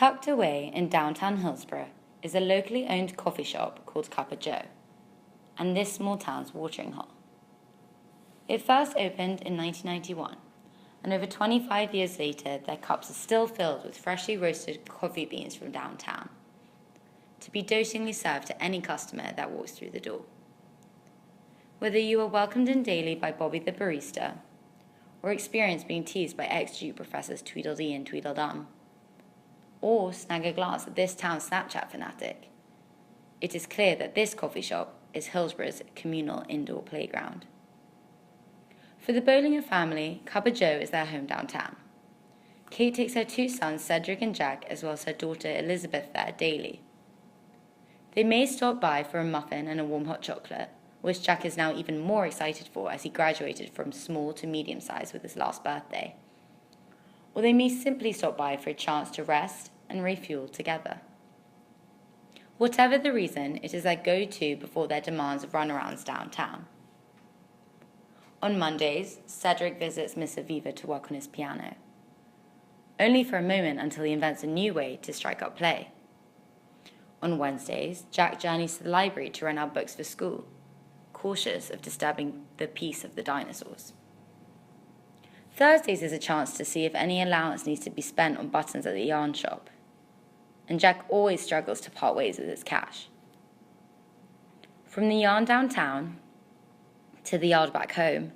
Tucked away in downtown Hillsborough is a locally owned coffee shop called Cuppa Joe, and this small town's watering hole. It first opened in 1991, and over 25 years later, their cups are still filled with freshly roasted coffee beans from downtown, to be dotingly served to any customer that walks through the door. Whether you are welcomed in daily by Bobby the barista, or experience being teased by ex-Duke professors Tweedledee and Tweedledum, or snag a glance at this town's Snapchat fanatic, it is clear that this coffee shop is Hillsborough's communal indoor playground. For the Bollinger family, Cuppa Joe is their home downtown. Kate takes her two sons, Cedric and Jack, as well as her daughter Elizabeth there daily. They may stop by for a muffin and a warm hot chocolate, which Jack is now even more excited for as he graduated from small to medium size with his last birthday. Or they may simply stop by for a chance to rest and refuel together. Whatever the reason, it is their go-to before their demands of runarounds downtown. On Mondays, Cedric visits Miss Aviva to work on his piano, only for a moment until he invents a new way to strike up play. On Wednesdays, Jack journeys to the library to rent out books for school, cautious of disturbing the peace of the dinosaurs. Thursdays is a chance to see if any allowance needs to be spent on buttons at the yarn shop, and Jack always struggles to part ways with his cash. From the yarn downtown to the yard back home,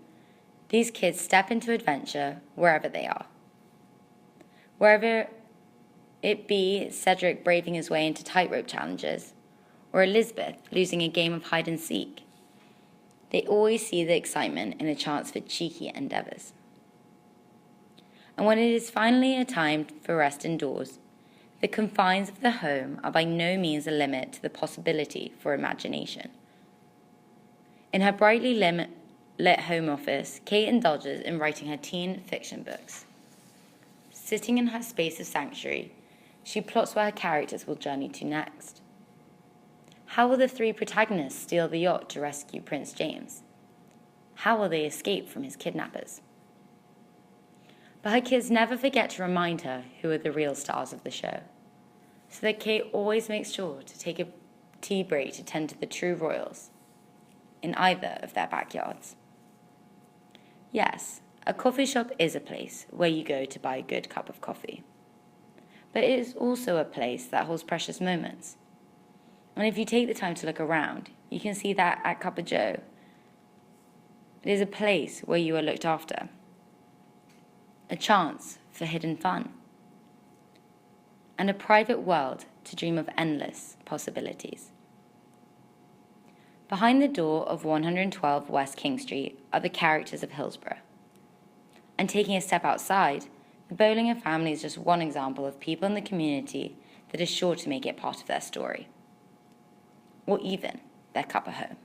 these kids step into adventure wherever they are. Wherever it be Cedric braving his way into tightrope challenges, or Elizabeth losing a game of hide and seek, they always see the excitement in a chance for cheeky endeavours. And when it is finally a time for rest indoors, the confines of the home are by no means a limit to the possibility for imagination. In her brightly lit home office, Kate indulges in writing her teen fiction books. Sitting in her space of sanctuary, she plots where her characters will journey to next. How will the three protagonists steal the yacht to rescue Prince James? How will they escape from his kidnappers? But her kids never forget to remind her who are the real stars of the show, so that Kate always makes sure to take a tea break to tend to the true royals in either of their backyards. Yes, a coffee shop is a place where you go to buy a good cup of coffee, but it is also a place that holds precious moments. And if you take the time to look around, you can see that at Cuppa Joe, it is a place where you are looked after, a chance for hidden fun, and a private world to dream of endless possibilities. Behind the door of 112 West King Street are the characters of Hillsborough. And taking a step outside, the Bollinger family is just one example of people in the community that is sure to make it part of their story, or even their Cuppa home.